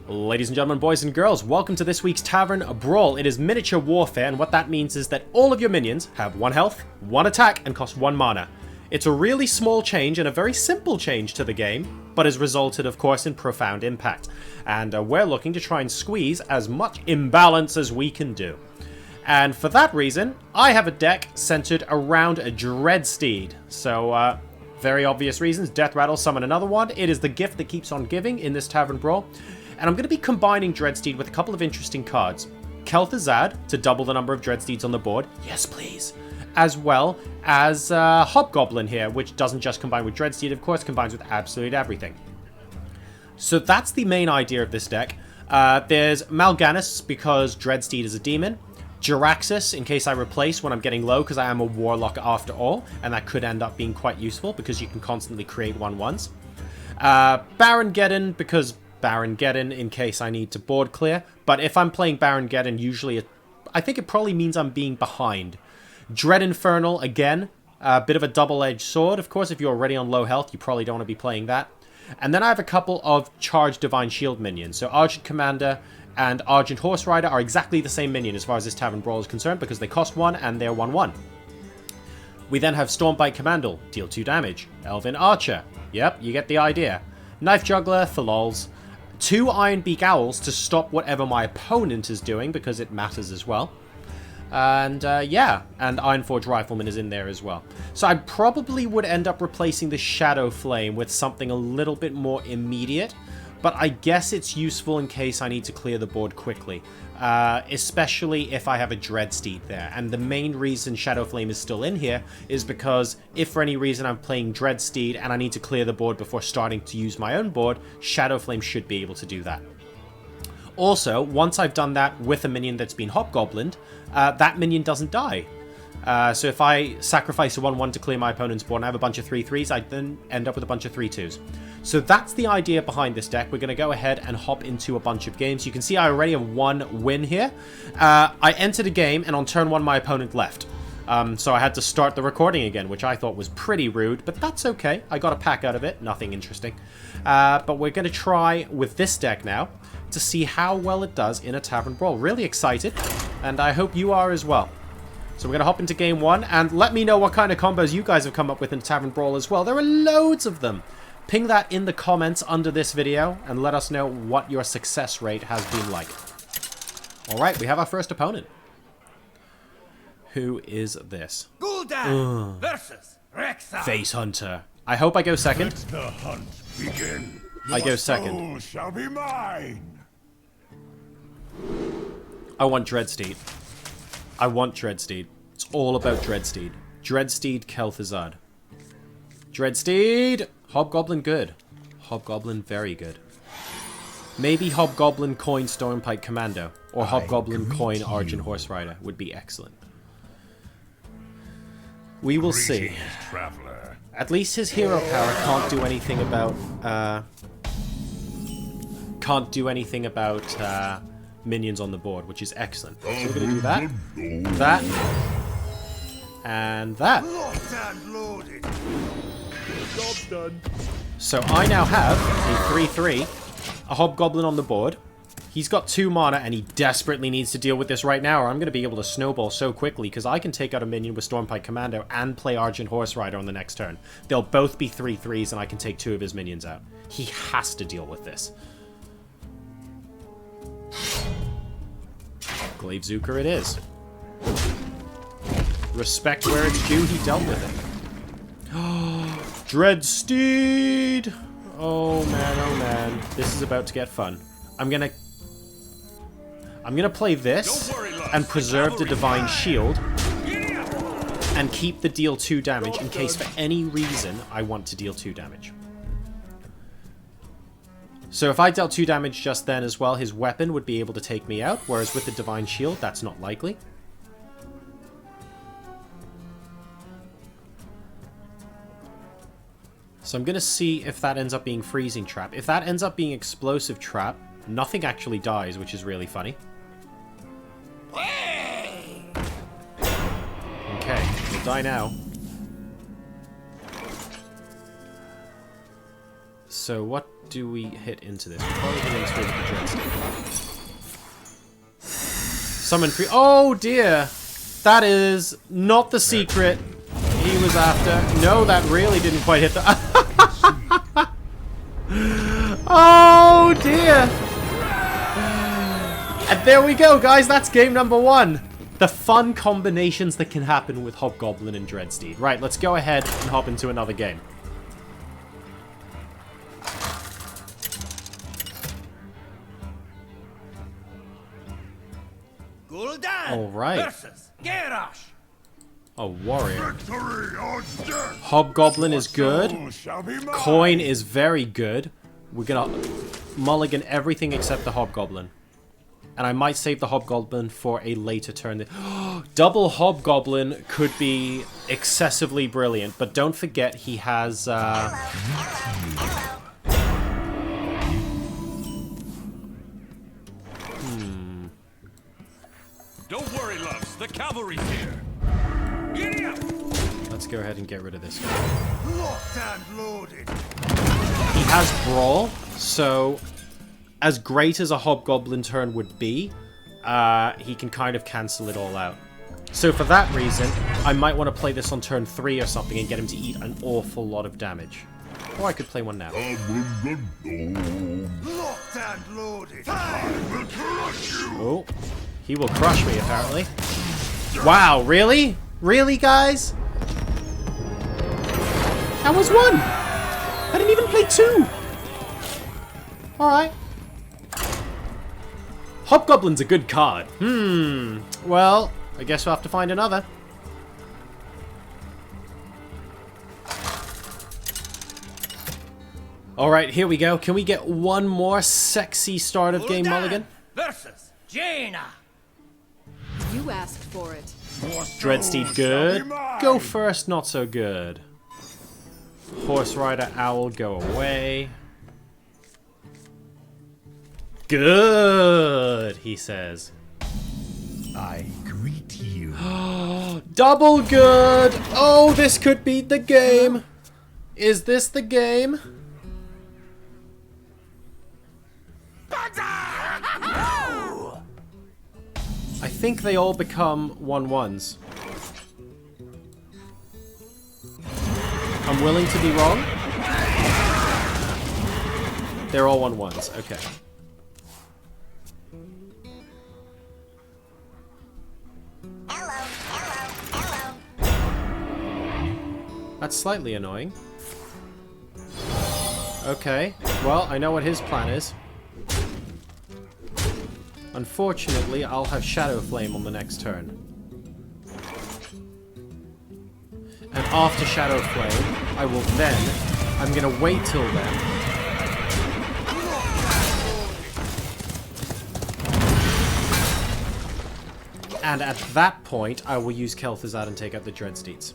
Ladies and gentlemen, boys and girls, welcome to this week's Tavern Brawl. It is miniature warfare, and what that means is that all of your minions have 1 health, 1 attack, and cost 1 mana. It's a really small change and a very simple change to the game, but has resulted, of course, in profound impact. And we're looking to try and squeeze as much imbalance as we can do. And for that reason, I have a deck centered around a Dreadsteed. So, very obvious reasons. Death Rattle, summon another one. It is the gift that keeps on giving in this Tavern Brawl. And I'm going to be combining Dreadsteed with a couple of interesting cards. Kel'Thuzad, to double the number of Dreadsteeds on the board. Yes, please. As well as Hobgoblin here, which doesn't just combine with Dreadsteed, of course, combines with absolutely everything. So that's the main idea of this deck. There's Mal'Ganis, because Dreadsteed is a demon. Jaraxxus, in case I replace when I'm getting low, because I am a Warlock after all, and that could end up being quite useful, because you can constantly create 1/1s. Baron Geddon, because Baron Geddon in case I need to board clear, but if I'm playing Baron Geddon, usually I think it probably means I'm being behind. Dread Infernal, again, a bit of a double-edged sword. Of course, if you're already on low health, you probably don't want to be playing that. And then I have a couple of charged Divine Shield minions. So Argent Commander and Argent Horse Rider are exactly the same minion as far as this Tavern Brawl is concerned, because they cost 1 and they're 1/1. We then have Stormbite Commando, deal 2 damage. Elven Archer, yep, you get the idea. Knife Juggler, for lols. 2 Ironbeak Owls to stop whatever my opponent is doing, because it matters as well. And yeah, and Ironforge Rifleman is in there as well. So I probably would end up replacing the Shadow Flame with something a little bit more immediate, but I guess it's useful in case I need to clear the board quickly, especially if I have a Dreadsteed there. And the main reason Shadow Flame is still in here is because if for any reason I'm playing Dreadsteed and I need to clear the board before starting to use my own board, Shadow Flame should be able to do that. Also, once I've done that with a minion that's been Hobgoblined, that minion doesn't die. So if I sacrifice a 1/1 to clear my opponent's board and I have a bunch of 3/3s, I then end up with a bunch of 3/2s. So that's the idea behind this deck. We're going to go ahead and hop into a bunch of games. You can see I already have 1 win here. I entered a game, and on turn 1 my opponent left. So I had to start the recording again, which I thought was pretty rude, but that's okay. I got a pack out of it, nothing interesting. But we're going to try with this deck now to see how well it does in a Tavern Brawl. Really excited, and I hope you are as well. So we're going to hop into game 1, and let me know what kind of combos you guys have come up with in Tavern Brawl as well. There are loads of them. Ping that in the comments under this video, and let us know what your success rate has been like. Alright, we have our first opponent. Who is this? Gul'dan versus Rexxar. Face Hunter. I hope I go second. Let the hunt begin. I go second. Soul shall be mine. I want Dreadsteed. I want Dreadsteed. It's all about Dreadsteed. Dreadsteed Kel'Thuzad. Dreadsteed! Hobgoblin good. Hobgoblin very good. Maybe Hobgoblin coin Stormpike Commando. Or Hobgoblin coin Argent Horse Rider would be excellent. We will see. Traveler. At least his hero power can't do anything about minions on the board, which is excellent. So we're gonna do that, that, and that. Locked and loaded. Job's done. So I now have a 3/3, a Hobgoblin on the board. He's got 2 mana, and he desperately needs to deal with this right now, or I'm going to be able to snowball so quickly, because I can take out a minion with Stormpike Commando and play Argent Horse Rider on the next turn. They'll both be 3/3s, and I can take 2 of his minions out. He has to deal with this. Glaive Zuker it is. Respect where it's due, he dealt with it. Dreadsteed! Oh man, this is about to get fun. I'm gonna play this and preserve the Divine Shield and keep the deal 2 damage in case for any reason I want to deal 2 damage. So if I dealt 2 damage just then as well, his weapon would be able to take me out, whereas with the Divine Shield, that's not likely. So I'm going to see if that ends up being Freezing Trap. If that ends up being Explosive Trap, nothing actually dies, which is really funny. Okay, we'll die now. So what do we hit into this? We'll probably hit into the Dreadsteed. Summon free. Oh dear. That is not the secret he was after. No, that really didn't quite hit the... Oh dear. And there we go, guys. That's game number 1. The fun combinations that can happen with Hobgoblin and Dreadsteed. Right, let's go ahead and hop into another game. Gul'dan All right. versus Garrosh. A warrior. Victory or death. Hobgoblin is good. Soul shall be mine. Coin is very good. We're gonna mulligan everything except the Hobgoblin. And I might save the Hobgoblin for a later turn. Double Hobgoblin could be excessively brilliant, but don't forget he has... Don't worry, loves. The cavalry's here. Giddy up. Let's go ahead and get rid of this guy. Locked and loaded. He has Brawl, so as great as a Hobgoblin turn would be, he can kind of cancel it all out. So for that reason, I might want to play this on turn 3 or something and get him to eat an awful lot of damage. Or I could play one now. Locked and loaded. Oh, he will crush me, apparently. Wow, really? Really, guys? That was 1! I didn't even play 2! Alright. Hobgoblin's a good card. Well, I guess we'll have to find another. Alright, here we go. Can we get one more sexy start of game mulligan? Versus Jaina. You asked for it. Dreadsteed good. Go first, not so good. Horse Rider Owl, go away. Good, he says. I greet you. Double good! Oh, this could be the game. Is this the game? I think they all become 1/1s. I'm willing to be wrong. They're all 1/1s, okay. That's slightly annoying. Okay, well, I know what his plan is. Unfortunately, I'll have Shadow Flame on the next turn. And after Shadow Flame, I will then... I'm gonna wait till then. And at that point, I will use Kel'Thuzad and take out the Dreadsteeds.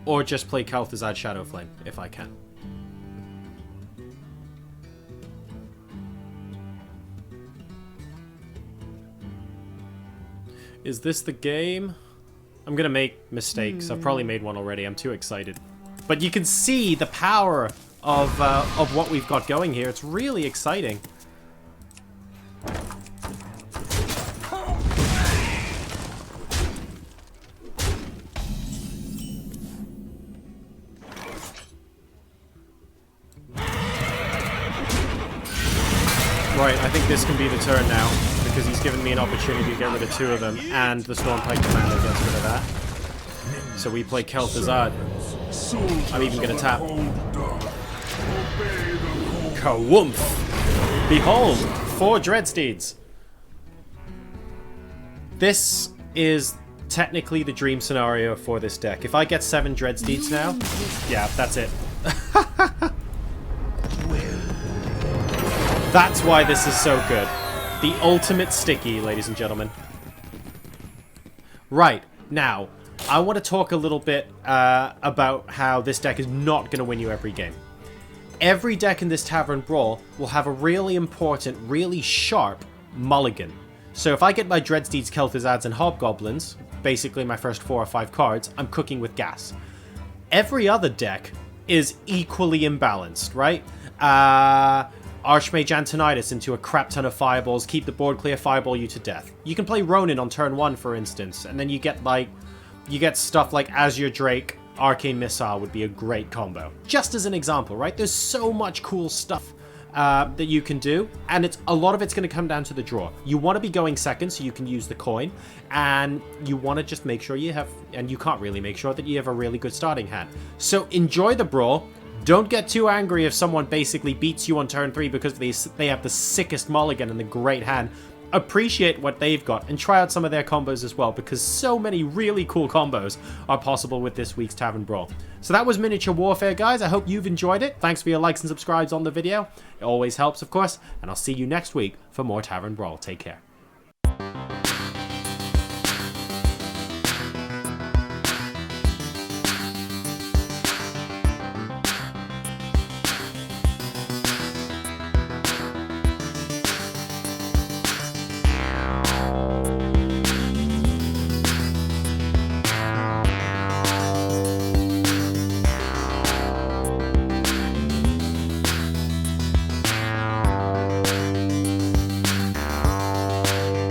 Or just play Kel'Thuzad Shadow Flame, if I can. Is this the game? I'm gonna make mistakes. I've probably made one already. I'm too excited. But you can see the power of what we've got going here. It's really exciting. Right, I think this can be the turn now, because he's given me an opportunity to get rid of 2 of them, and the Stormpike Commander gets rid of that. So we play Kel'Thuzad. I'm even going to tap. Kawoomph! Behold, 4 Dreadsteeds. This is technically the dream scenario for this deck. If I get 7 Dreadsteeds now, yeah, that's it. That's why this is so good. The ultimate sticky, ladies and gentlemen. Right, now, I want to talk a little bit about how this deck is not going to win you every game. Every deck in this Tavern Brawl will have a really important, really sharp mulligan. So if I get my Dreadsteeds, Kel'Thuzads, and Hobgoblins, basically my first 4 or 5 cards, I'm cooking with gas. Every other deck is equally imbalanced, right? Archmage Antonidas into a crap ton of fireballs, keep the board clear, fireball you to death. You can play Ronin on turn 1, for instance, and then you get stuff like Azure Drake, Arcane Missile would be a great combo. Just as an example, right? There's so much cool stuff that you can do, and a lot of it's going to come down to the draw. You want to be going second so you can use the coin, and you want to just make sure you have, and you can't really make sure that you have a really good starting hand. So enjoy the brawl. Don't get too angry if someone basically beats you on turn 3 because they have the sickest mulligan and the great hand. Appreciate what they've got and try out some of their combos as well, because so many really cool combos are possible with this week's Tavern Brawl. So that was Miniature Warfare, guys. I hope you've enjoyed it. Thanks for your likes and subscribes on the video. It always helps, of course, and I'll see you next week for more Tavern Brawl. Take care.